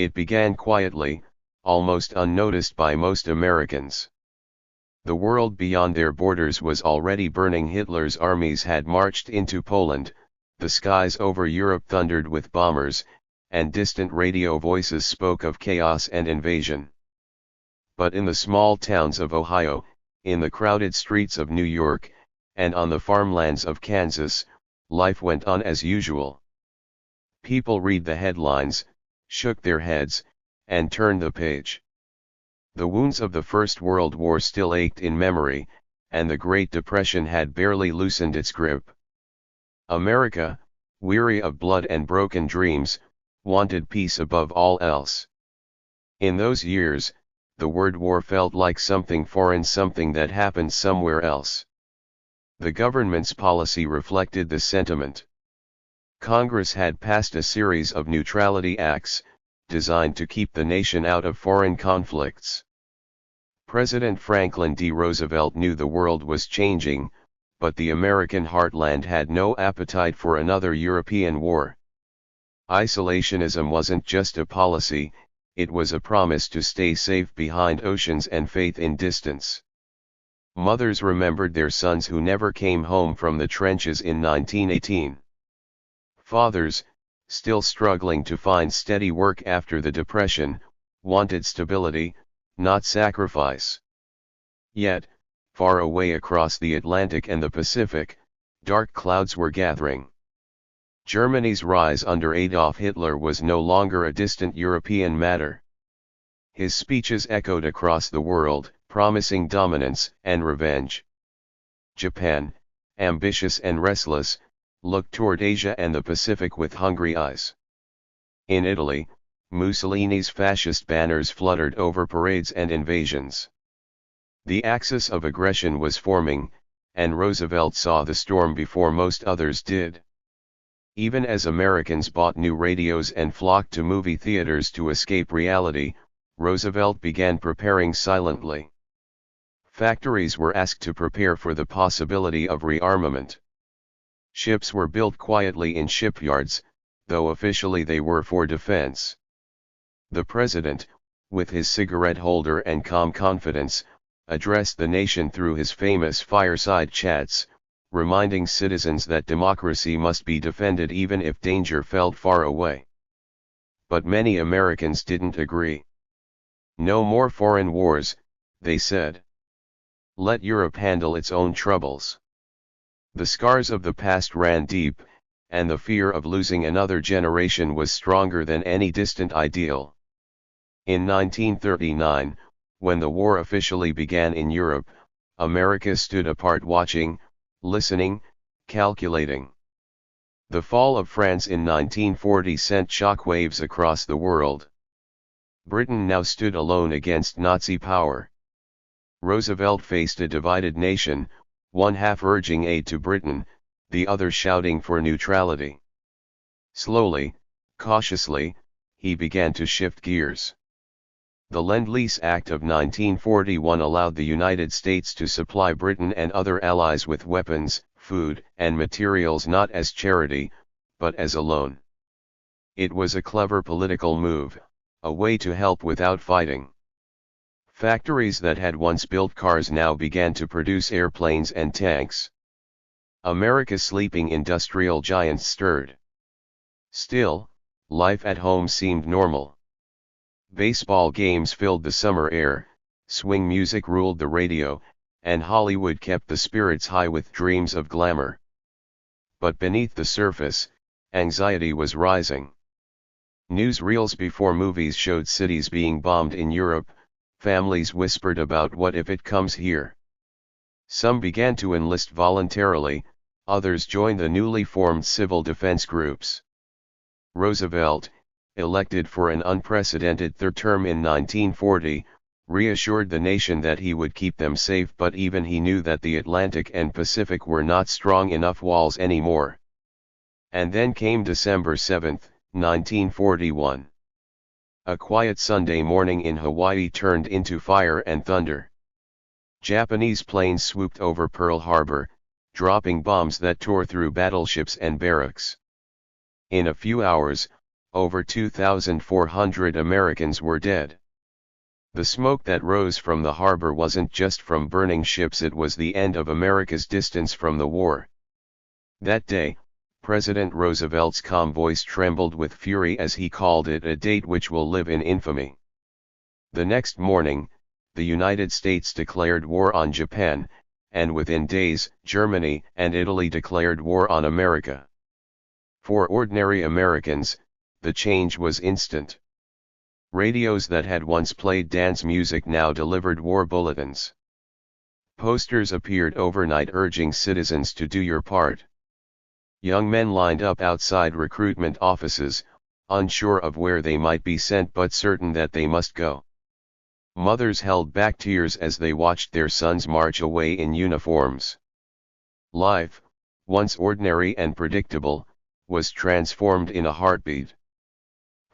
It began quietly, almost unnoticed by most Americans. The world beyond their borders was already burning. Hitler's armies had marched into Poland, the skies over Europe thundered with bombers, and distant radio voices spoke of chaos and invasion. But in the small towns of Ohio, in the crowded streets of New York, and on the farmlands of Kansas, life went on as usual. People read the headlines, shook their heads, and turned the page. The wounds of the First World War still ached in memory, and the Great Depression had barely loosened its grip. America, weary of blood and broken dreams, wanted peace above all else. In those years, the word war felt like something foreign, something that happened somewhere else. The government's policy reflected this sentiment. Congress had passed a series of neutrality acts, designed to keep the nation out of foreign conflicts. President Franklin D. Roosevelt knew the world was changing, but the American heartland had no appetite for another European war. Isolationism wasn't just a policy, it was a promise to stay safe behind oceans and faith in distance. Mothers remembered their sons who never came home from the trenches in 1918. Fathers, still struggling to find steady work after the Depression, wanted stability, not sacrifice. Yet, far away across the Atlantic and the Pacific, dark clouds were gathering. Germany's rise under Adolf Hitler was no longer a distant European matter. His speeches echoed across the world, promising dominance and revenge. Japan, ambitious and restless, looked toward Asia and the Pacific with hungry eyes. In Italy, Mussolini's fascist banners fluttered over parades and invasions. The axis of aggression was forming, and Roosevelt saw the storm before most others did. Even as Americans bought new radios and flocked to movie theaters to escape reality, Roosevelt began preparing silently. Factories were asked to prepare for the possibility of rearmament. Ships were built quietly in shipyards, though officially they were for defense. The president, with his cigarette holder and calm confidence, addressed the nation through his famous fireside chats, reminding citizens that democracy must be defended even if danger felt far away. But many Americans didn't agree. No more foreign wars, they said. Let Europe handle its own troubles. The scars of the past ran deep, and the fear of losing another generation was stronger than any distant ideal. In 1939, when the war officially began in Europe, America stood apart watching, listening, calculating. The fall of France in 1940 sent shockwaves across the world. Britain now stood alone against Nazi power. Roosevelt faced a divided nation, one half urging aid to Britain, the other shouting for neutrality. Slowly, cautiously, he began to shift gears. The Lend-Lease Act of 1941 allowed the United States to supply Britain and other allies with weapons, food, and materials not as charity, but as a loan. It was a clever political move, a way to help without fighting. Factories that had once built cars now began to produce airplanes and tanks. America's sleeping industrial giants stirred. Still, life at home seemed normal. Baseball games filled the summer air, swing music ruled the radio, and Hollywood kept the spirits high with dreams of glamour. But beneath the surface, anxiety was rising. Newsreels before movies showed cities being bombed in Europe. Families whispered about what if it comes here. Some began to enlist voluntarily, others joined the newly formed civil defense groups. Roosevelt, elected for an unprecedented third term in 1940, reassured the nation that he would keep them safe, but even he knew that the Atlantic and Pacific were not strong enough walls anymore. And then came December 7, 1941. A quiet Sunday morning in Hawaii turned into fire and thunder. Japanese planes swooped over Pearl Harbor, dropping bombs that tore through battleships and barracks. In a few hours, over 2,400 Americans were dead. The smoke that rose from the harbor wasn't just from burning ships, it was the end of America's distance from the war. That day, President Roosevelt's calm voice trembled with fury as he called it a date which will live in infamy. The next morning, the United States declared war on Japan, and within days, Germany and Italy declared war on America. For ordinary Americans, the change was instant. Radios that had once played dance music now delivered war bulletins. Posters appeared overnight urging citizens to do your part. Young men lined up outside recruitment offices, unsure of where they might be sent but certain that they must go. Mothers held back tears as they watched their sons march away in uniforms. Life, once ordinary and predictable, was transformed in a heartbeat.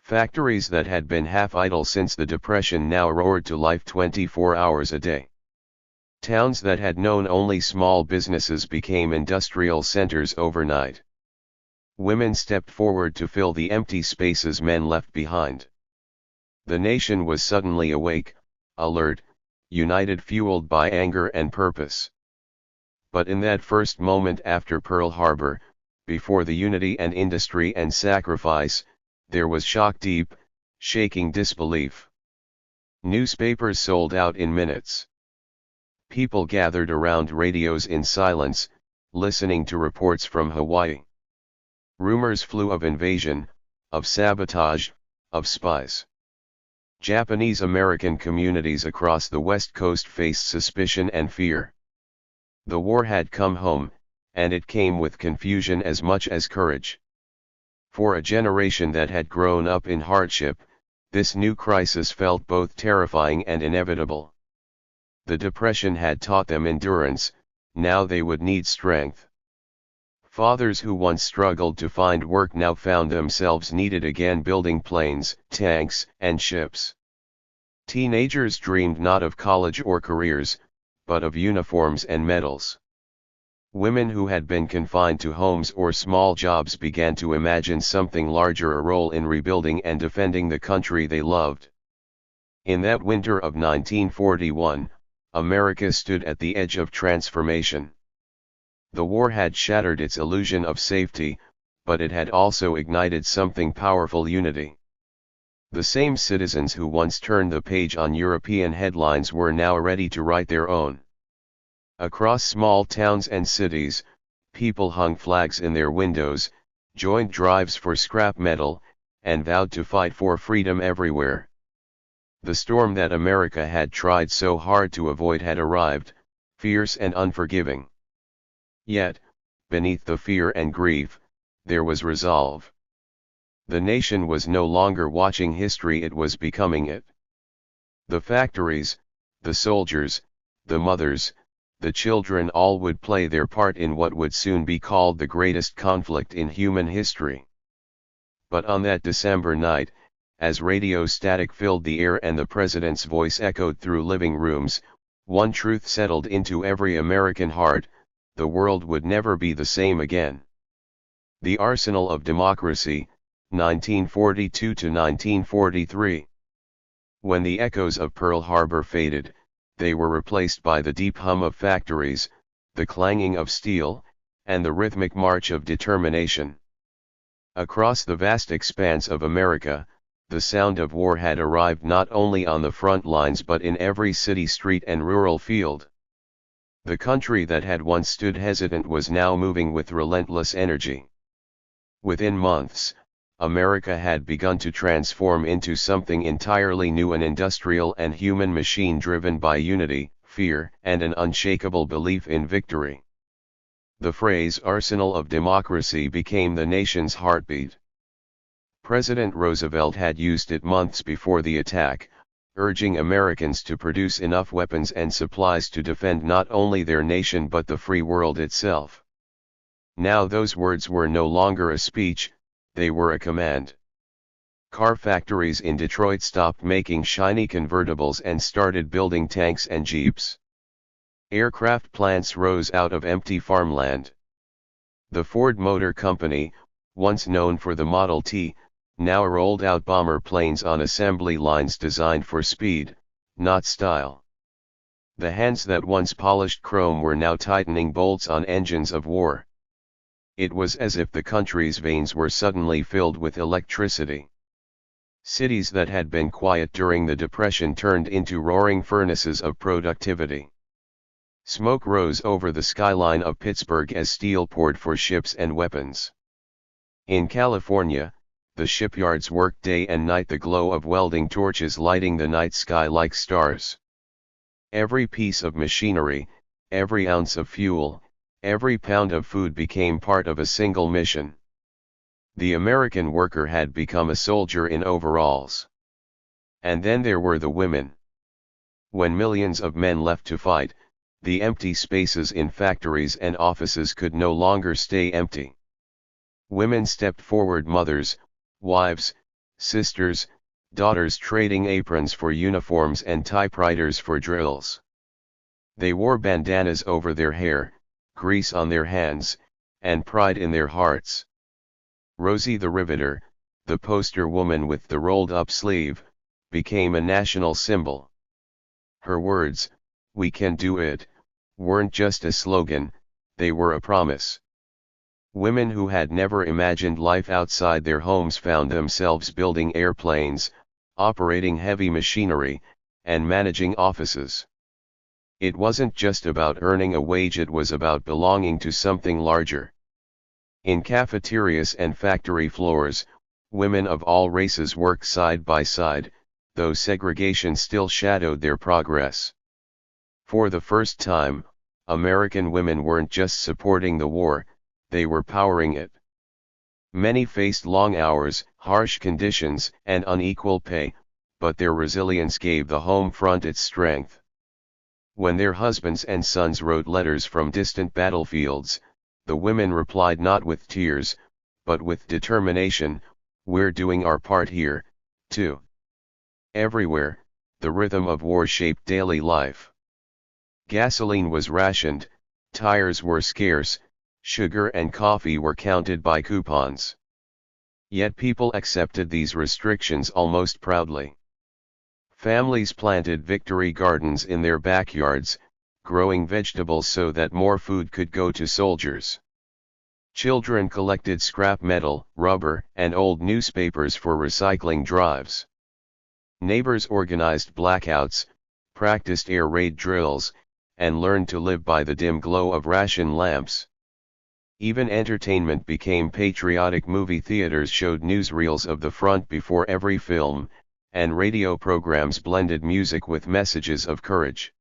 Factories that had been half idle since the Depression now roared to life 24 hours a day. Towns that had known only small businesses became industrial centers overnight. Women stepped forward to fill the empty spaces men left behind. The nation was suddenly awake, alert, united, fueled by anger and purpose. But in that first moment after Pearl Harbor, before the unity and industry and sacrifice, there was shock, deep, shaking disbelief. Newspapers sold out in minutes. People gathered around radios in silence, listening to reports from Hawaii. Rumors flew of invasion, of sabotage, of spies. Japanese American communities across the West Coast faced suspicion and fear. The war had come home, and it came with confusion as much as courage. For a generation that had grown up in hardship, this new crisis felt both terrifying and inevitable. The Depression had taught them endurance, now they would need strength. Fathers who once struggled to find work now found themselves needed again, building planes, tanks, and ships. Teenagers dreamed not of college or careers, but of uniforms and medals. Women who had been confined to homes or small jobs began to imagine something larger, a role in rebuilding and defending the country they loved. In that winter of 1941, America stood at the edge of transformation. The war had shattered its illusion of safety, but it had also ignited something powerful: unity. The same citizens who once turned the page on European headlines were now ready to write their own. Across small towns and cities, people hung flags in their windows, joined drives for scrap metal, and vowed to fight for freedom everywhere. The storm that America had tried so hard to avoid had arrived, fierce and unforgiving. Yet, beneath the fear and grief, there was resolve. The nation was no longer watching history, it was becoming it. The factories, the soldiers, the mothers, the children, all would play their part in what would soon be called the greatest conflict in human history. But on that December night, as radio static filled the air and the president's voice echoed through living rooms, one truth settled into every American heart: the world would never be the same again. The Arsenal of Democracy, 1942 to 1943. When the echoes of Pearl Harbor faded, they were replaced by the deep hum of factories, the clanging of steel, and the rhythmic march of determination. Across the vast expanse of America, the sound of war had arrived not only on the front lines but in every city, street, and rural field. The country that had once stood hesitant was now moving with relentless energy. Within months, America had begun to transform into something entirely new, an industrial and human machine driven by unity, fear, and an unshakable belief in victory. The phrase "arsenal of democracy" became the nation's heartbeat. President Roosevelt had used it months before the attack, urging Americans to produce enough weapons and supplies to defend not only their nation but the free world itself. Now those words were no longer a speech, they were a command. Car factories in Detroit stopped making shiny convertibles and started building tanks and jeeps. Aircraft plants rose out of empty farmland. The Ford Motor Company, once known for the Model T, now rolled out bomber planes on assembly lines designed for speed, not style. The hands that once polished chrome were now tightening bolts on engines of war. It was as if the country's veins were suddenly filled with electricity. Cities that had been quiet during the Depression turned into roaring furnaces of productivity. Smoke rose over the skyline of Pittsburgh as steel poured for ships and weapons. In California, the shipyards worked day and night, the glow of welding torches lighting the night sky like stars. Every piece of machinery, every ounce of fuel, every pound of food became part of a single mission. The American worker had become a soldier in overalls. And then there were the women. When millions of men left to fight, the empty spaces in factories and offices could no longer stay empty. Women stepped forward, mothers, wives, sisters, daughters, trading aprons for uniforms and typewriters for drills. They wore bandanas over their hair, grease on their hands, and pride in their hearts. Rosie the Riveter, the poster woman with the rolled-up sleeve, became a national symbol. Her words, "We can do it," weren't just a slogan, they were a promise. Women who had never imagined life outside their homes found themselves building airplanes, operating heavy machinery, and managing offices. It wasn't just about earning a wage, it was about belonging to something larger. In cafeterias and factory floors, women of all races worked side by side, though segregation still shadowed their progress. For the first time, American women weren't just supporting the war, they were powering it. Many faced long hours, harsh conditions, and unequal pay, but their resilience gave the home front its strength. When their husbands and sons wrote letters from distant battlefields, the women replied not with tears, but with determination, "We're doing our part here, too." Everywhere, the rhythm of war shaped daily life. Gasoline was rationed, tires were scarce, sugar and coffee were counted by coupons. Yet people accepted these restrictions almost proudly. Families planted victory gardens in their backyards, growing vegetables so that more food could go to soldiers. Children collected scrap metal, rubber, and old newspapers for recycling drives. Neighbors organized blackouts, practiced air raid drills, and learned to live by the dim glow of ration lamps. Even entertainment became patriotic. Movie theaters showed newsreels of the front before every film, and radio programs blended music with messages of courage.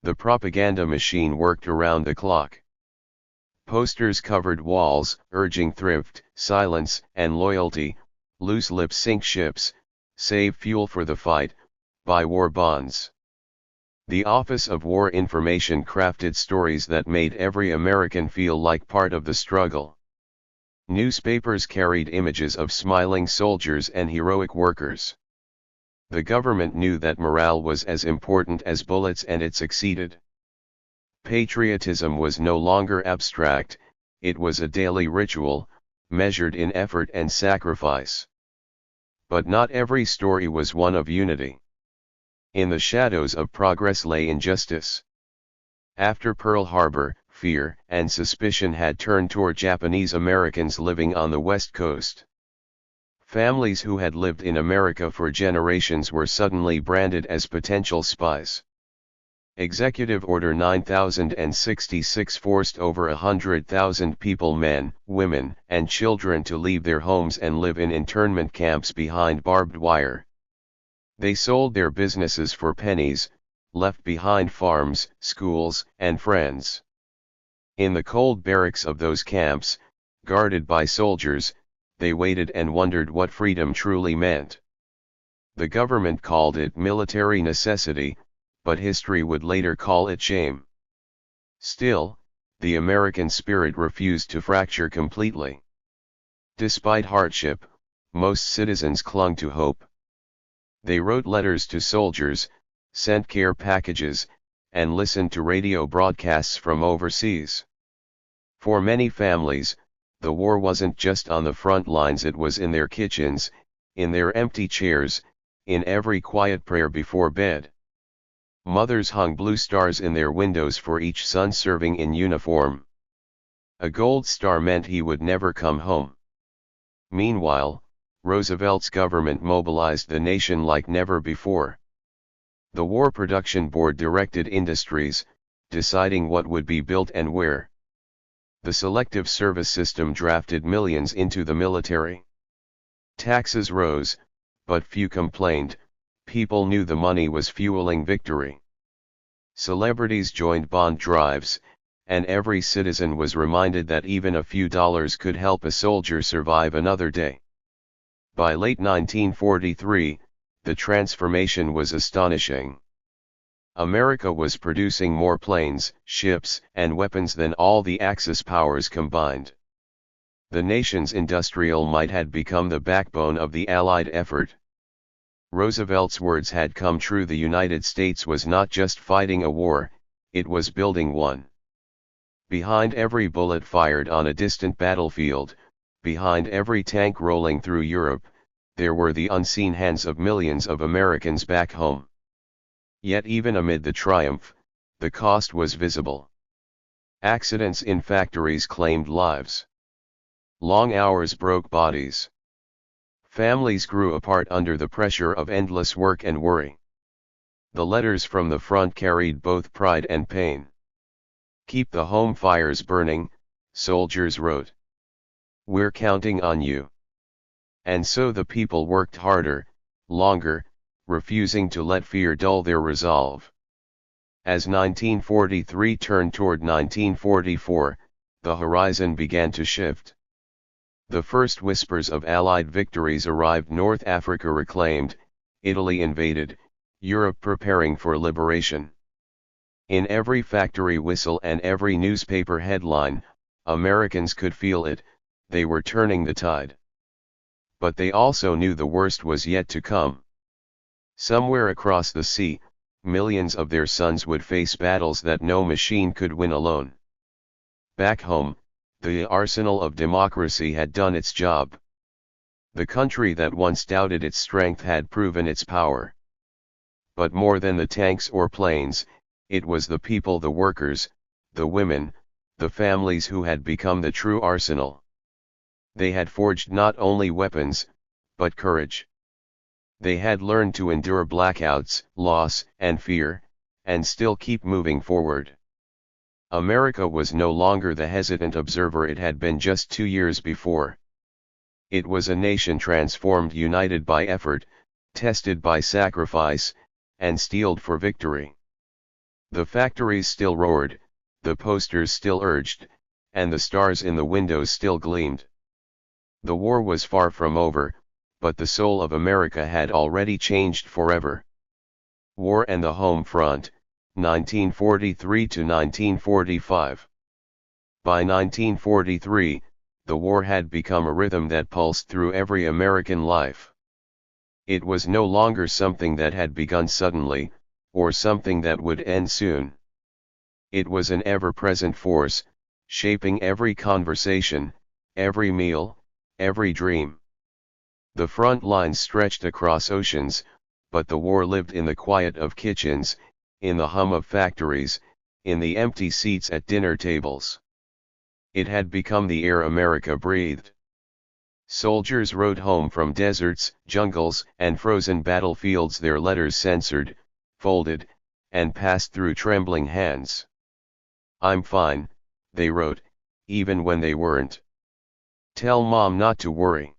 The propaganda machine worked around the clock. Posters covered walls, urging thrift, silence, and loyalty. Loose lips sink ships, save fuel for the fight, buy war bonds. The Office of War Information crafted stories that made every American feel like part of the struggle. Newspapers carried images of smiling soldiers and heroic workers. The government knew that morale was as important as bullets, and it succeeded. Patriotism was no longer abstract, it was a daily ritual, measured in effort and sacrifice. But not every story was one of unity. In the shadows of progress lay injustice. After Pearl Harbor, fear and suspicion had turned toward Japanese Americans living on the West Coast. Families who had lived in America for generations were suddenly branded as potential spies. Executive Order 9066 forced over 100,000 people, men, women, and children, to leave their homes and live in internment camps behind barbed wire. They sold their businesses for pennies, left behind farms, schools, and friends. In the cold barracks of those camps, guarded by soldiers, they waited and wondered what freedom truly meant. The government called it military necessity, but history would later call it shame. Still, the American spirit refused to fracture completely. Despite hardship, most citizens clung to hope. They wrote letters to soldiers, sent care packages, and listened to radio broadcasts from overseas. For many families, the war wasn't just on the front lines, it was in their kitchens, in their empty chairs, in every quiet prayer before bed. Mothers hung blue stars in their windows for each son serving in uniform. A gold star meant he would never come home. Meanwhile, Roosevelt's government mobilized the nation like never before. The War Production Board directed industries, deciding what would be built and where. The Selective Service System drafted millions into the military. Taxes rose, but few complained. People knew the money was fueling victory. Celebrities joined bond drives, and every citizen was reminded that even a few dollars could help a soldier survive another day. By late 1943, the transformation was astonishing. America was producing more planes, ships, and weapons than all the Axis powers combined. The nation's industrial might had become the backbone of the Allied effort. Roosevelt's words had come true. The United States was not just fighting a war, it was building one. Behind every bullet fired on a distant battlefield, behind every tank rolling through Europe, there were the unseen hands of millions of Americans back home. Yet even amid the triumph, the cost was visible. Accidents in factories claimed lives. Long hours broke bodies. Families grew apart under the pressure of endless work and worry. The letters from the front carried both pride and pain. "Keep the home fires burning," soldiers wrote. "We're counting on you." And so the people worked harder, longer, refusing to let fear dull their resolve. As 1943 turned toward 1944, the horizon began to shift. The first whispers of Allied victories arrived. North Africa reclaimed, Italy invaded, Europe preparing for liberation. In every factory whistle and every newspaper headline, Americans could feel it, they were turning the tide. But they also knew the worst was yet to come. Somewhere across the sea, millions of their sons would face battles that no machine could win alone. Back home, the arsenal of democracy had done its job. The country that once doubted its strength had proven its power. But more than the tanks or planes, it was the people, the workers, the women, the families who had become the true arsenal. They had forged not only weapons, but courage. They had learned to endure blackouts, loss, and fear, and still keep moving forward. America was no longer the hesitant observer it had been just 2 years before. It was a nation transformed, united by effort, tested by sacrifice, and steeled for victory. The factories still roared, the posters still urged, and the stars in the windows still gleamed. The war was far from over, but the soul of America had already changed forever. War and the Home Front, 1943 to 1945. By 1943, the war had become a rhythm that pulsed through every American life. It was no longer something that had begun suddenly, or something that would end soon. It was an ever-present force, shaping every conversation, every meal, every dream. The front lines stretched across oceans, but the war lived in the quiet of kitchens, in the hum of factories, in the empty seats at dinner tables. It had become the air America breathed. Soldiers rode home from deserts, jungles, and frozen battlefields, their letters censored, folded, and passed through trembling hands. "I'm fine," they wrote, even when they weren't. "Tell Mom not to worry."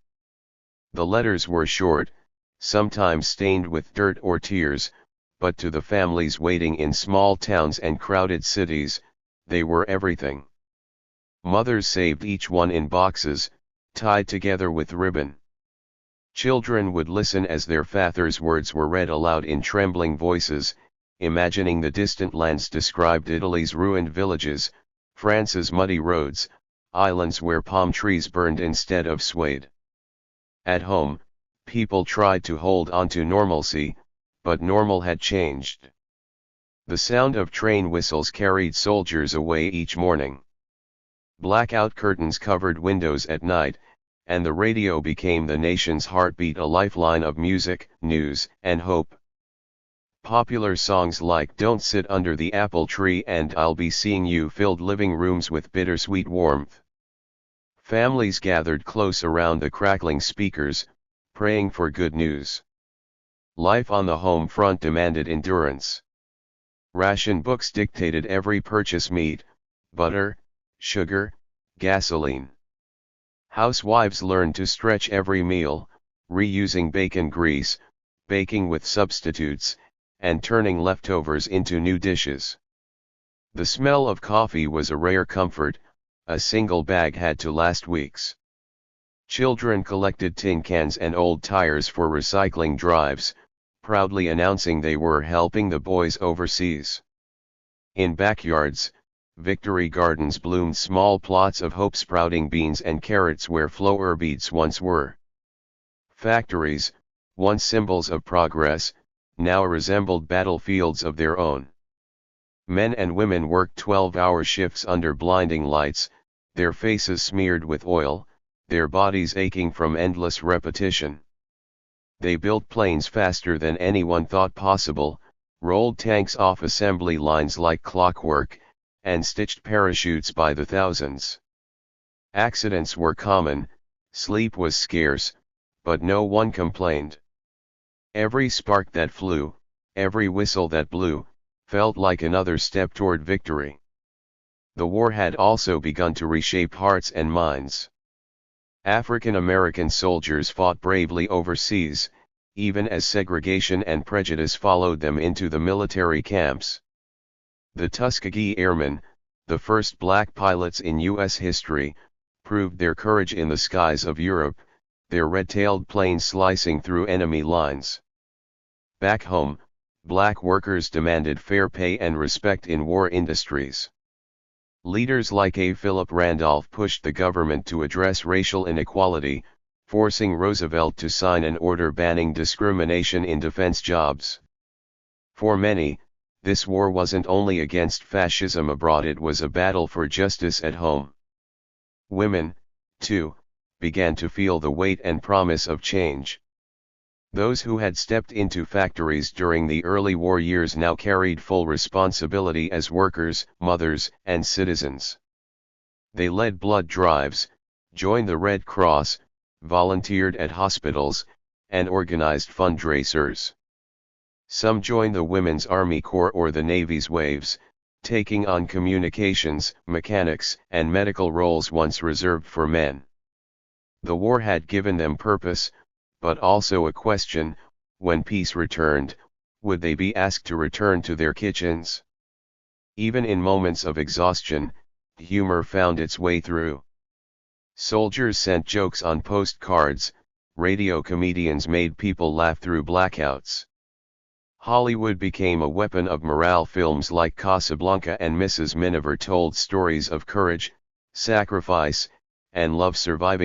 The letters were short, sometimes stained with dirt or tears, but to the families waiting in small towns and crowded cities, they were everything. Mothers saved each one in boxes, tied together with ribbon. Children would listen as their father's words were read aloud in trembling voices, imagining the distant lands described, Italy's ruined villages, France's muddy roads, islands where palm trees burned instead of swayed. At home, people tried to hold on to normalcy, but normal had changed. The sound of train whistles carried soldiers away each morning. Blackout curtains covered windows at night, and the radio became the nation's heartbeat, a lifeline of music, news, and hope. Popular songs like Don't Sit Under the Apple Tree and I'll Be Seeing You filled living rooms with bittersweet warmth. Families gathered close around the crackling speakers, praying for good news. Life on the home front demanded endurance. Ration books dictated every purchase: meat, butter, sugar, gasoline. Housewives learned to stretch every meal, reusing bacon grease, baking with substitutes, and turning leftovers into new dishes. The smell of coffee was a rare comfort, a single bag had to last weeks. Children collected tin cans and old tires for recycling drives, proudly announcing they were helping the boys overseas. In backyards, victory gardens bloomed, small plots of hope sprouting beans and carrots where flower beets once were. Factories, once symbols of progress, now resembled battlefields of their own. Men and women worked 12-hour shifts under blinding lights, their faces smeared with oil, their bodies aching from endless repetition. They built planes faster than anyone thought possible, rolled tanks off assembly lines like clockwork, and stitched parachutes by the thousands. Accidents were common, sleep was scarce, but no one complained. Every spark that flew, every whistle that blew, felt like another step toward victory. The war had also begun to reshape hearts and minds. African American soldiers fought bravely overseas, even as segregation and prejudice followed them into the military camps. The Tuskegee Airmen, the first black pilots in U.S. history, proved their courage in the skies of Europe, their red-tailed planes slicing through enemy lines. Back home, black workers demanded fair pay and respect in war industries. Leaders like A. Philip Randolph pushed the government to address racial inequality, forcing Roosevelt to sign an order banning discrimination in defense jobs. For many, this war wasn't only against fascism abroad, it was a battle for justice at home. Women, too, began to feel the weight and promise of change. Those who had stepped into factories during the early war years now carried full responsibility as workers, mothers, and citizens. They led blood drives, joined the Red Cross, volunteered at hospitals, and organized fundraisers. Some joined the Women's Army Corps or the Navy's Waves, taking on communications, mechanics, and medical roles once reserved for men. The war had given them purpose, but also a question: when peace returned, would they be asked to return to their kitchens? Even in moments of exhaustion, humor found its way through. Soldiers sent jokes on postcards, radio comedians made people laugh through blackouts. Hollywood became a weapon of morale. Films like Casablanca and Mrs. Miniver told stories of courage, sacrifice, and love surviving